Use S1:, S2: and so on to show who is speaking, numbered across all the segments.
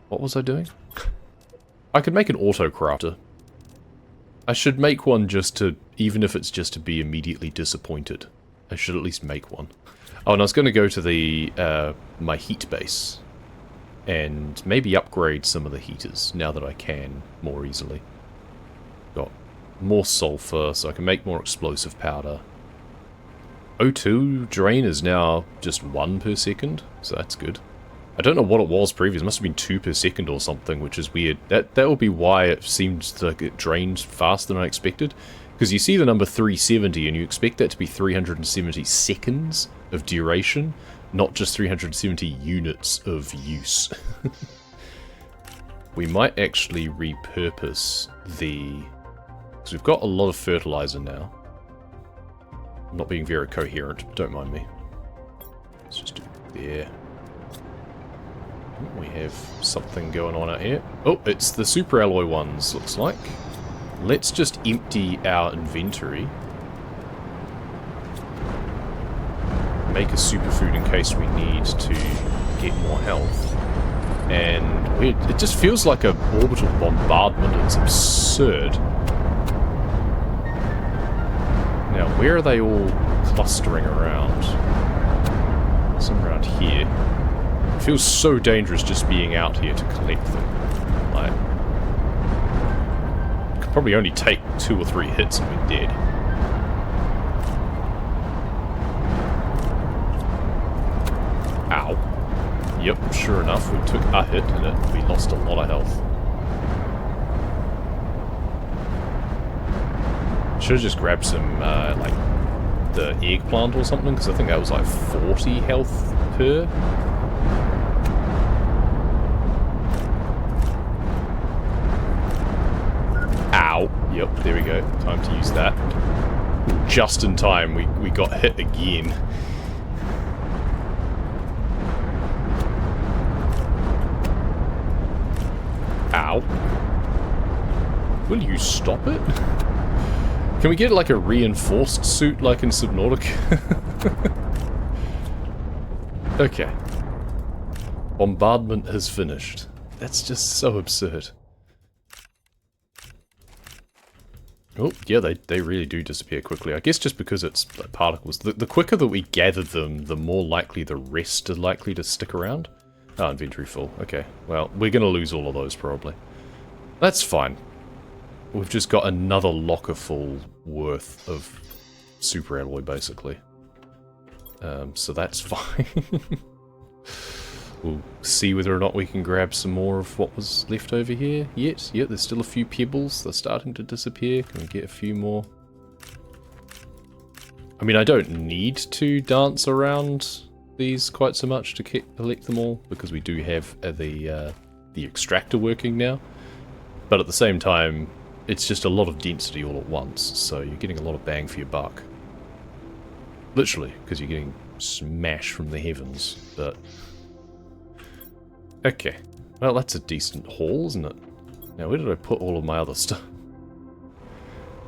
S1: What was I doing? I could make an auto-crafter. I should make one just to, even if it's just to be immediately disappointed. I should at least make one. Oh, and I was going to go to the my heat base and maybe upgrade some of the heaters now that I can more easily. Got more sulfur, so I can make more explosive powder. O2 drain is now just 1 per second, so that's good. I don't know what it was previous. It must have been 2 per second or something, which is weird. That will be why it seems like it drained faster than I expected. Because you see the number 370 and you expect that to be 370 seconds of duration, not just 370 units of use. We might actually repurpose the... Because we've got a lot of fertilizer now. I'm not being very coherent, don't mind me. Let's just do it there. We have something going on out here. Oh, it's the super alloy ones, looks like. Let's just empty our inventory. Make a superfood in case we need to get more health. And it just feels like an orbital bombardment. It's absurd. Now, where are they all clustering around? Some around here. It feels so dangerous just being out here to collect them. Like, could probably only take 2 or 3 hits and we're dead. Ow. Yep, sure enough, we took a hit and we lost a lot of health. Should have just grabbed some, like, the eggplant or something, because I think that was like 40 health per. Ow. Yep, there we go. Time to use that. Just in time, we got hit again. Ow. Will you stop it? Can we get like a reinforced suit like in Subnautica? Okay. Bombardment has finished. That's just so absurd. Oh, yeah, they really do disappear quickly. I guess just because it's like particles. The quicker that we gather them, the more likely the rest are likely to stick around. Oh, inventory full. Okay, well, we're going to lose all of those probably. That's fine. We've just got another locker full worth of super alloy, basically. So that's fine. We'll see whether or not we can grab some more of what was left over here yet. Yeah, there's still a few pebbles. They're starting to disappear. Can we get a few more? I mean, I don't need to dance around these quite so much to collect them all, because we do have the extractor working now. But at the same time, it's just a lot of density all at once, so you're getting a lot of bang for your buck. Literally, because you're getting smashed from the heavens, but... Okay. Well, that's a decent haul, isn't it? Now, where did I put all of my other stuff?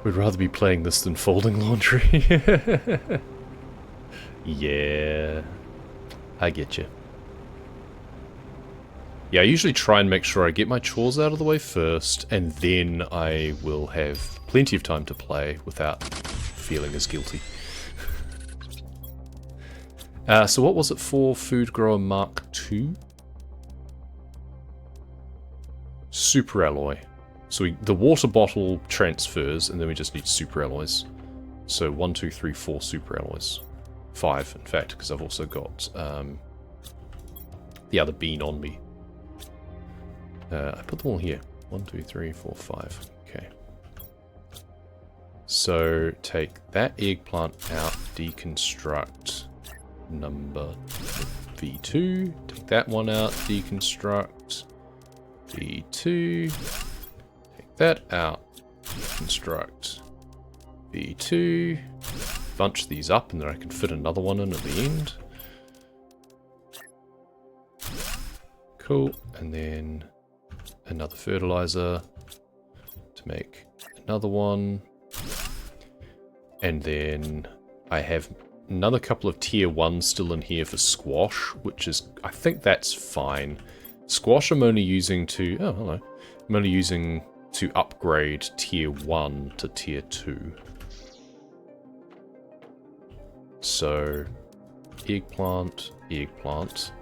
S1: We'd rather be playing this than folding laundry. Yeah. I get you. Yeah, I usually try and make sure I get my chores out of the way first, and then I will have plenty of time to play without feeling as guilty. So what was it for Food Grower Mark II? Super alloy. So the water bottle transfers, and then we just need super alloys. So 1, 2, 3, 4 super alloys. 5, in fact, because I've also got the other bean on me. I put them all here. 1, 2, 3, 4, 5. Okay. So take that eggplant out, deconstruct number V2. Take that one out, deconstruct V2. Take that out, deconstruct V2. Bunch these up, and then I can fit another one in at the end. Cool. And then another fertilizer to make another one. And then I have another couple of tier 1s still in here for squash, which is, I think that's fine. Squash I'm only using to... Oh, hello. I'm only using to upgrade tier 1 to tier 2. So, eggplant, eggplant,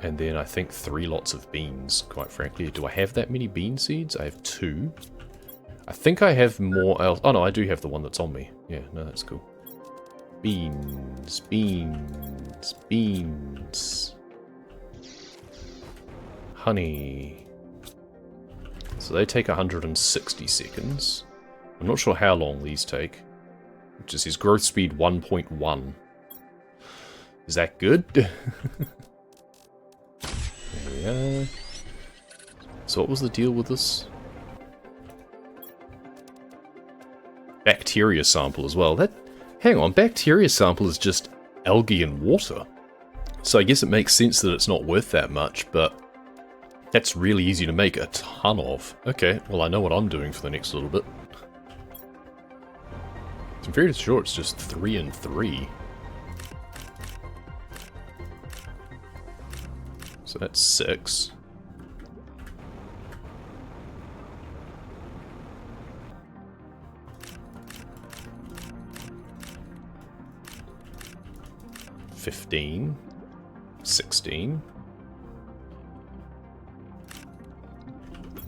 S1: and then I think 3 lots of beans, quite frankly. Do I have that many bean seeds? I have 2. I think I have more else. Oh no, I do have the one that's on me. Yeah, no, that's cool. Beans, beans, beans. Honey. So they take 160 seconds. I'm not sure how long these take. It just says growth speed 1.1. Is that good? There we are. So what was the deal with this? Bacteria sample as well. Hang on, bacteria sample is just algae and water. So I guess it makes sense that it's not worth that much, but that's really easy to make a ton of. Okay, well I know what I'm doing for the next little bit. I'm fairly sure it's just 3 and 3. So that's 6. $15, 16,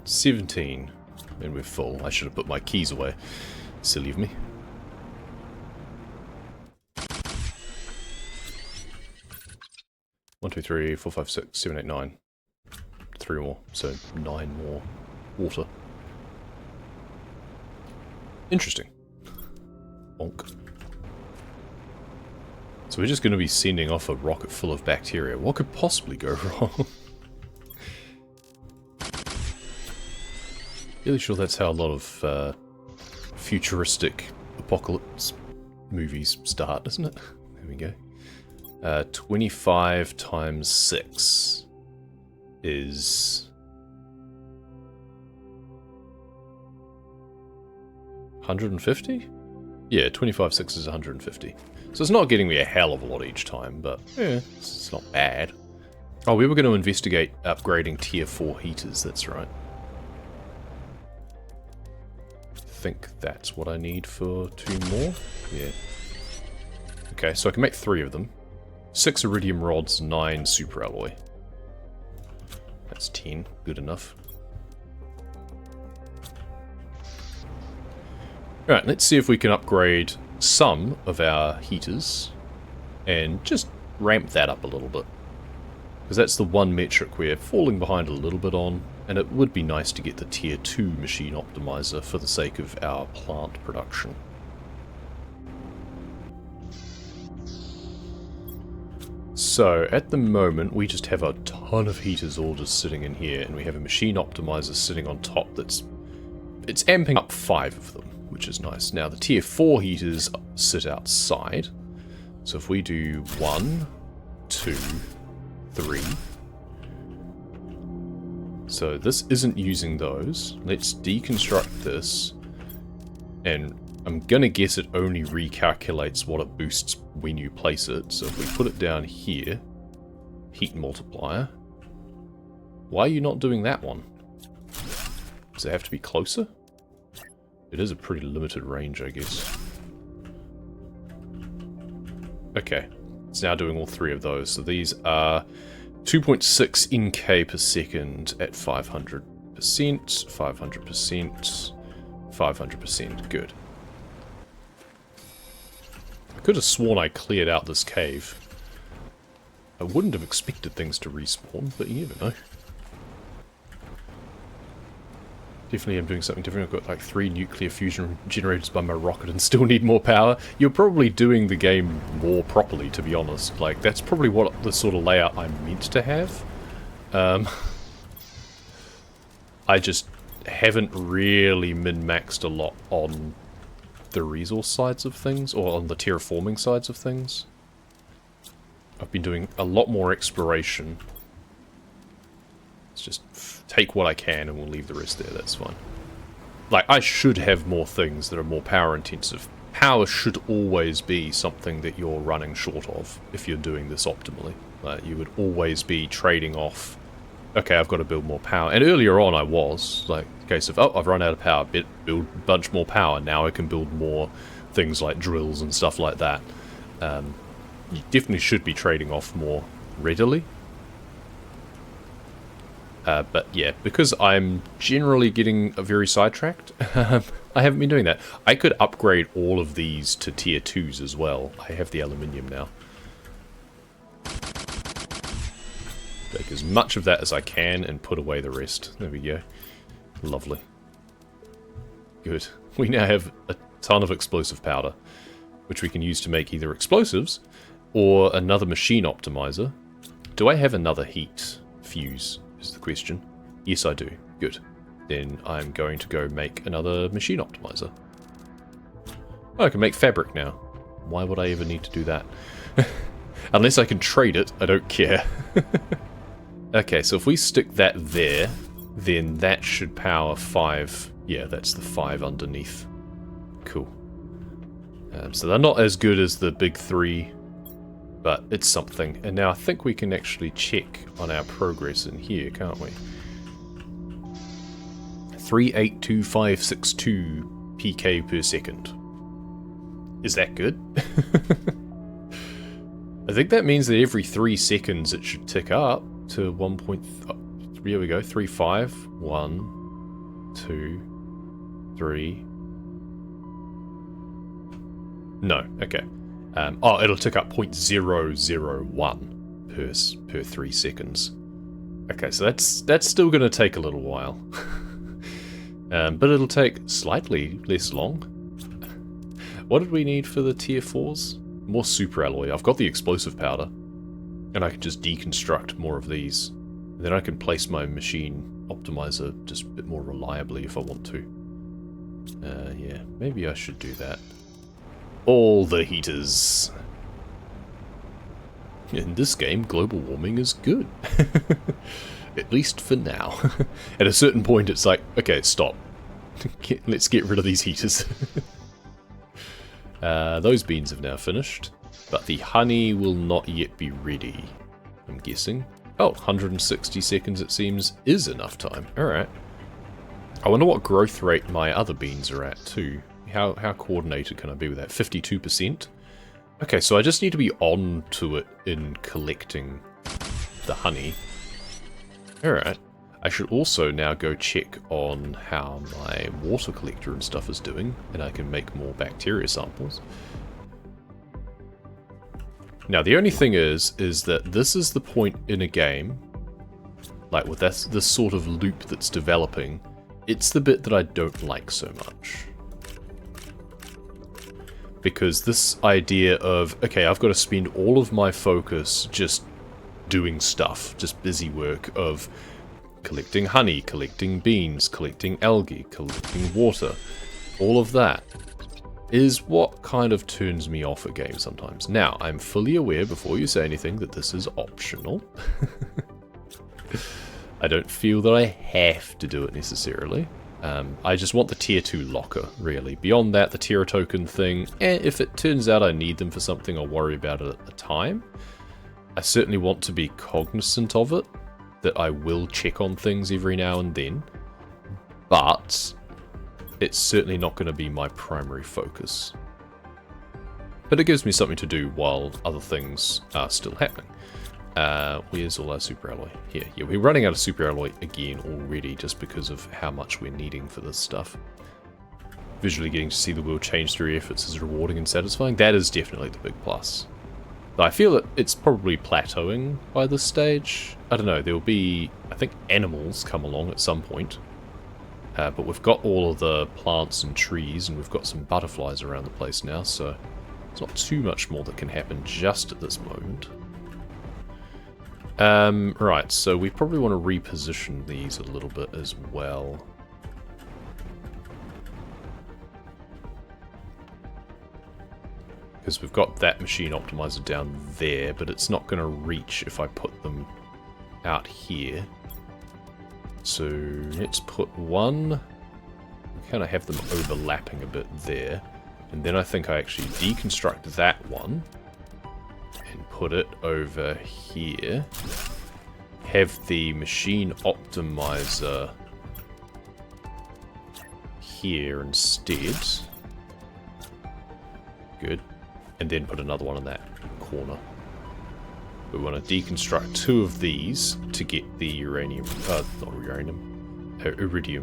S1: 17, and we're full. I should have put my keys away. Silly of me. One, two, three, 4, 5, 6, 7, 8, 9. 3 more, so 9 more water. Interesting. Bonk. So we're just going to be sending off a rocket full of bacteria. What could possibly go wrong? Really sure that's how a lot of futuristic apocalypse movies start, isn't it? There we go. 25 times 6 is 150? Yeah, 25 6 is 150. So it's not getting me a hell of a lot each time, but yeah, it's not bad. Oh, we were going to investigate upgrading tier 4 heaters, that's right. I think that's what I need for 2 more. Yeah. Okay, so I can make 3 of them. 6 iridium rods, 9 super alloy. That's 10, good enough. Alright, let's see if we can upgrade some of our heaters and just ramp that up a little bit. Because that's the one metric we're falling behind a little bit on, and it would be nice to get the tier 2 machine optimizer for the sake of our plant production. So, at the moment, we just have a ton of heaters all just sitting in here, and we have a machine optimizer sitting on top it's amping up 5 of them, which is nice. Now, the tier 4 heaters sit outside. So if we do 1, 2, 3. So this isn't using those. Let's deconstruct this. And I'm gonna guess it only recalculates what it boosts when you place it. So if we put it down here, heat multiplier. Why are you not doing that one? Does it have to be closer? It is a pretty limited range, I guess. Okay, it's now doing all 3 of those. So these are 2.6 in K per second at 500%, 500%, 500%. Good. I could have sworn I cleared out this cave. I wouldn't have expected things to respawn, but you never know. Definitely am doing something different. I've got like 3 nuclear fusion generators by my rocket and still need more power. You're probably doing the game more properly, to be honest. Like, that's probably what the sort of layout I'm meant to have. I just haven't really min-maxed a lot on the resource sides of things, or on the terraforming sides of things. I've been doing a lot more exploration. Let's just take what I can and we'll leave the rest there, that's fine. Like, I should have more things that are more power intensive. Power should always be something that you're running short of if you're doing this optimally. You would always be trading off okay, I've got to build more power. And earlier on I was, like, a case of, oh, I've run out of power, build a bunch more power. Now I can build more things like drills and stuff like that. You definitely should be trading off more readily. But yeah, because I'm generally getting very sidetracked, I haven't been doing that. I could upgrade all of these to tier 2s as well. I have the aluminium now. Take as much of that as I can and put away the rest. There we go. Lovely. Good. We now have a ton of explosive powder, which we can use to make either explosives or another machine optimizer. Do I have another heat fuse, is the question. Yes, I do. Good. Then I'm going to go make another machine optimizer. Oh, I can make fabric now. Why would I ever need to do that? Unless I can trade it, I don't care. Okay, so if we stick that there, then that should power 5. Yeah, that's the 5 underneath. Cool. So they're not as good as the big 3, but it's something. And now I think we can actually check on our progress in here, can't we? 382562 PK per second. Is that good? I think that means that every 3 seconds it should tick up to 1. Here we go, 35, 1, 2, 3. No, okay. Oh, it'll tick up 0.001 per 3 seconds. Okay, so that's still going to take a little while. But it'll take slightly less long. What did we need for the tier 4s? More super alloy. I've got the explosive powder, and I can just deconstruct more of these. And then I can place my machine optimizer just a bit more reliably if I want to. Yeah, maybe I should do that. All the heaters. In this game, global warming is good. At least for now. At a certain point, it's like, okay, stop. Let's get rid of these heaters. Those beans have now finished, but the honey will not yet be ready, I'm guessing. Oh, 160 seconds it seems is enough time. Alright. I wonder what growth rate my other beans are at too. How coordinated can I be with that? 52%? Okay, so I just need to be on to it in collecting the honey. Alright. I should also now go check on how my water collector and stuff is doing, and I can make more bacteria samples. Now, the only thing is that this is the point in a game, like with this sort of loop that's developing, it's the bit that I don't like so much. Because this idea of, okay, I've got to spend all of my focus just doing stuff, just busy work of collecting honey, collecting beans, collecting algae, collecting water, all of that is what kind of turns me off a game sometimes. Now, I'm fully aware before you say anything that this is optional. I don't feel that I have to do it necessarily. I just want the tier 2 locker, really. Beyond that, the tier token thing, if it turns out I need them for something, I'll worry about it at the time. I certainly want to be cognizant of it, that I will check on things every now and then, but it's certainly not going to be my primary focus. But it gives me something to do while other things are still happening. Where's all our super alloy? Here. Yeah, we're running out of super alloy again already just because of how much we're needing for this stuff. Visually getting to see the world change through efforts is rewarding and satisfying. That is definitely the big plus. I feel that it's probably plateauing by this stage. I don't know, there'll be, I think, animals come along at some point. But we've got all of the plants and trees, and we've got some butterflies around the place now, so there's not too much more that can happen just at this moment. Right, so we probably want to reposition these a little bit as well. Because we've got that machine optimizer down there, but it's not going to reach if I put them out here. So let's put one, kind of have them overlapping a bit there. And then I think I actually deconstruct that one and put it over here. have the machine optimizer here instead. Good. And then put another one in that corner. We want to deconstruct 2 of these to get the iridium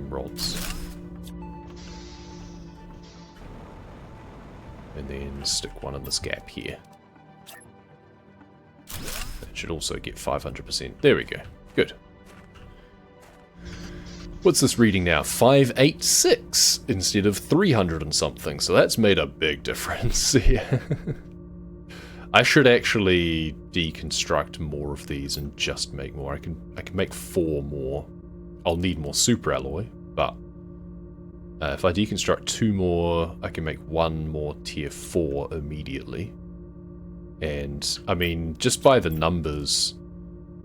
S1: rods. And then stick one in this gap here. That should also get 500%. There we go. Good. What's this reading now? 586 instead of 300 and something. So that's made a big difference. Yeah. I should actually deconstruct more of these and just make more. I can make 4 more. I'll need more super alloy, but if I deconstruct 2 more, I can make 1 more tier 4 immediately. And I mean, just by the numbers,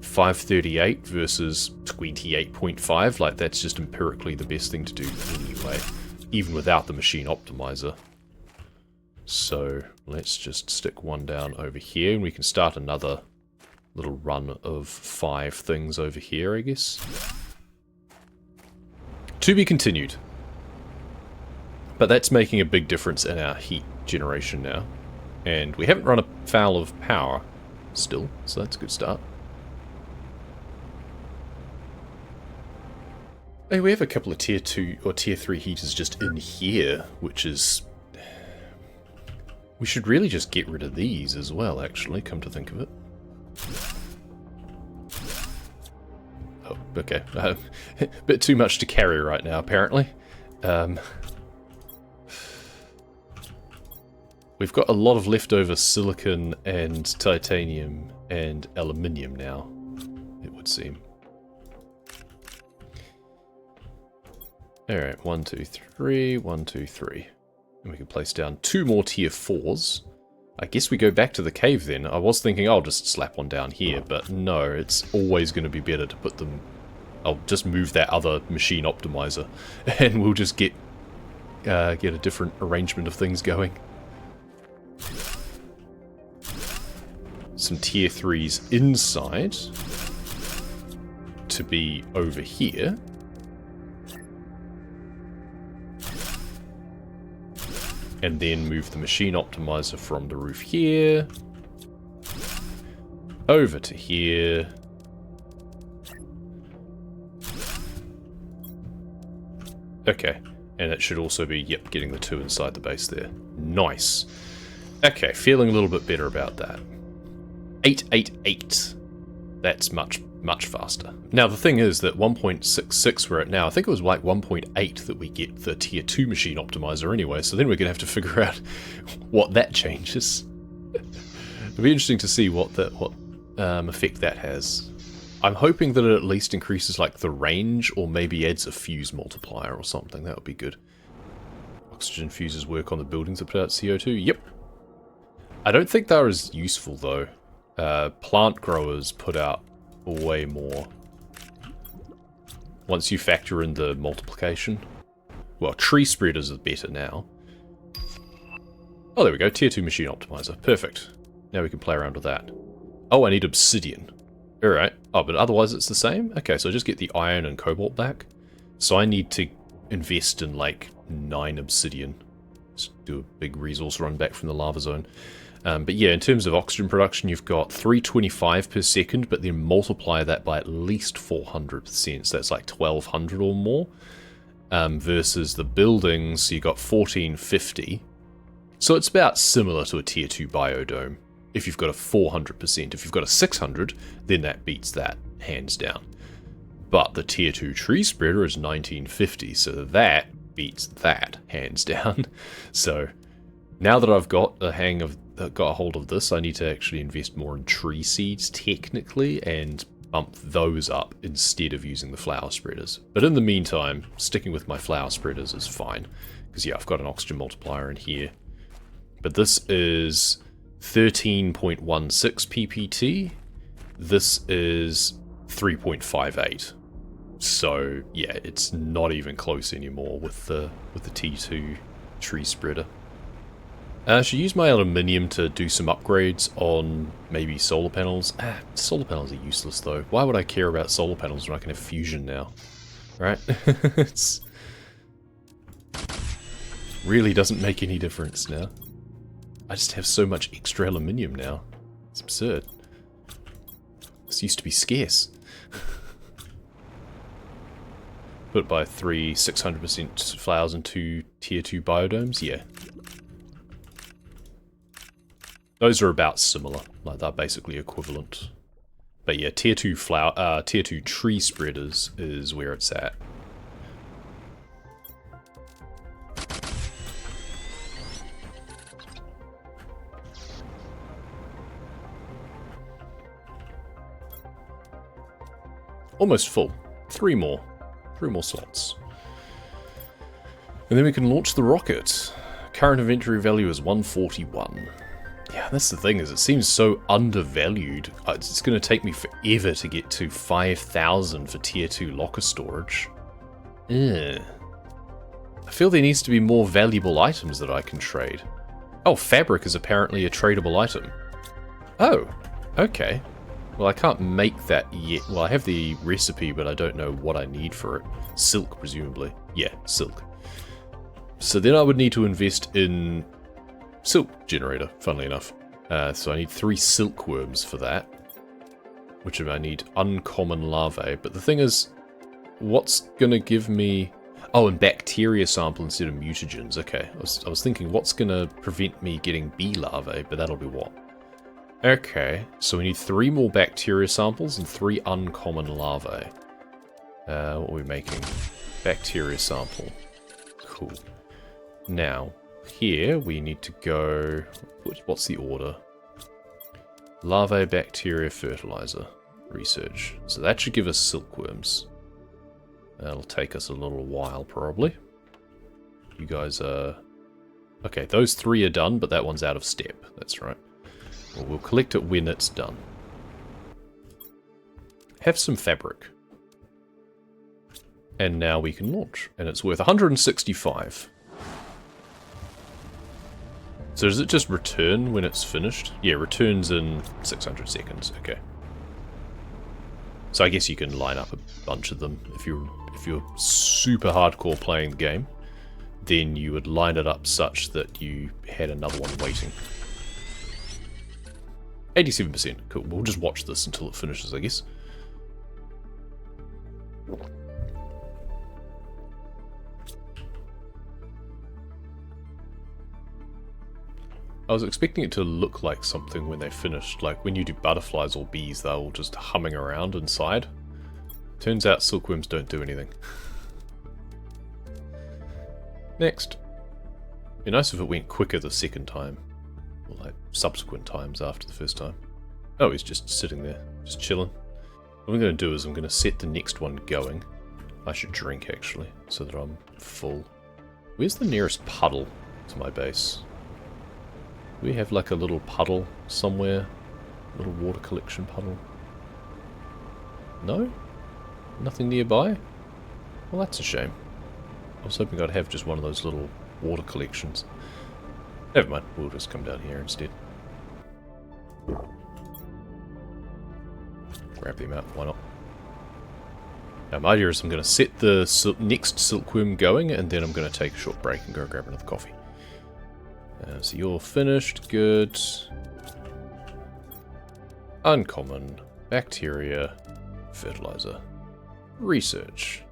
S1: 538 versus 28.5, like that's just empirically the best thing to do anyway, even without the machine optimizer. So let's just stick 1 down over here, and we can start another little run of 5 things over here, I guess. To be continued. But that's making a big difference in our heat generation now. And we haven't run afoul of power still, so that's a good start. Hey, we have a couple of tier 2 or tier 3 heaters just in here, which is... We should really just get rid of these as well, actually, come to think of it. Oh, okay. Bit too much to carry right now, apparently. We've got a lot of leftover silicon and titanium and aluminium now, it would seem. Alright, 1, 2, 3, 1, 2, 3. And we can place down 2 more tier 4s. I guess we go back to the cave then. I was thinking I'll just slap one down here, but no, it's always going to be better to put them... I'll just move that other machine optimizer, and we'll just get a different arrangement of things going. Some tier 3s inside to be over here. And then move the machine optimizer from the roof here over to here. Okay, and it should also be, yep, getting the 2 inside the base there. Nice. Okay, feeling a little bit better about that. 888. That's much faster. Now, the thing is that 1.66 we're at now, I think it was like 1.8 that we get the tier 2 machine optimizer anyway, so then we're going to have to figure out what that changes. It'll be interesting to see what effect that has. I'm hoping that it at least increases like the range, or maybe adds a fuse multiplier or something. That would be good. Oxygen fuses work on the buildings that put out CO2? Yep. I don't think they're as useful though. Plant growers put out way more. Once you factor in the multiplication. Well, tree spreaders are better now. Oh, there we go. Tier 2 machine optimizer. Perfect. Now we can play around with that. Oh, I need obsidian. Alright. Oh, but otherwise it's the same? Okay, so I just get the iron and cobalt back. So I need to invest in like 9 obsidian. Just do a big resource run back from the lava zone. But yeah, in terms of oxygen production, you've got 325 per second, but then multiply that by at least 400%, so that's like 1200 or more. Versus the buildings, you got 1450. So it's about similar to a tier 2 biodome. If you've got a 400%, if you've got a 600, then that beats that, hands down. But the tier 2 tree spreader is 1950, so that beats that, hands down. So now that I've got a hold of this, I need to actually invest more in tree seeds, technically, and bump those up instead of using the flower spreaders. But in the meantime, sticking with my flower spreaders is fine. Because yeah, I've got an oxygen multiplier in here. But this is 13.16 ppt. This is 3.58. So yeah, it's not even close anymore with the T2 tree spreader. I should use my aluminium to do some upgrades on maybe solar panels. Solar panels are useless though. Why would I care about solar panels when I can have fusion now? Right? It's really doesn't make any difference now. I just have so much extra aluminium now. It's absurd. This used to be scarce. Put by 3 600% flowers and 2 tier 2 biodomes? Yeah. Those are about similar. Like, they're basically equivalent. But yeah, tier 2 tier 2 tree spreaders is where it's at. Almost full. 3 more. 3 more slots. And then we can launch the rocket. Current inventory value is 141. Yeah, that's the thing, is it seems so undervalued. It's going to take me forever to get to 5,000 for tier 2 locker storage. I feel there needs to be more valuable items that I can trade. Oh, fabric is apparently a tradable item. Oh, okay. Well, I can't make that yet. Well, I have the recipe, but I don't know what I need for it. Silk, presumably. Yeah, silk. So then I would need to invest in silk generator, funnily enough. So I need 3 silkworms for that. Which I need uncommon larvae. But the thing is, what's going to give me... Oh, and bacteria sample instead of mutagens. Okay, I was thinking, what's going to prevent me getting bee larvae? But that'll be what? Okay, so we need 3 more bacteria samples and 3 uncommon larvae. What are we making? Bacteria sample. Cool. Now, here we need to go... What's the order? Larvae, bacteria, fertilizer. Research. So that should give us silkworms. That'll take us a little while, probably. You guys are... Okay, those 3 are done, but that one's out of step. That's right. Well, we'll collect it when it's done. Have some fabric. And now we can launch. And it's worth 165. So does it just return when it's finished? Yeah, returns in 600 seconds. Okay. So I guess you can line up a bunch of them. If you're super hardcore playing the game, then you would line it up such that you had another one waiting. 87%. Cool. We'll just watch this until it finishes, I guess. I was expecting it to look like something when they finished. Like when you do butterflies or bees, they're all just humming around inside. Turns out silkworms don't do anything. Next. It'd be nice if it went quicker the second time. Or like subsequent times after the first time. Oh, he's just sitting there, just chilling. What I'm going to do is I'm going to set the next one going. I should drink actually, so that I'm full. Where's the nearest puddle to my base? Do we have like a little puddle somewhere? A little water collection puddle? No? Nothing nearby? Well, that's a shame. I was hoping I'd have just one of those little water collections. Never mind, we'll just come down here instead. Grab them out, why not? Now my idea is I'm going to set the next silkworm going, and then I'm going to take a short break and go grab another coffee. So you're finished, good. Uncommon, bacteria, fertilizer, research.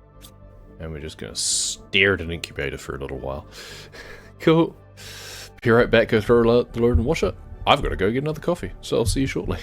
S1: And we're just going to stare at an incubator for a little while. Cool. Be right back, go throw the load and wash it. I've got to go get another coffee, so I'll see you shortly.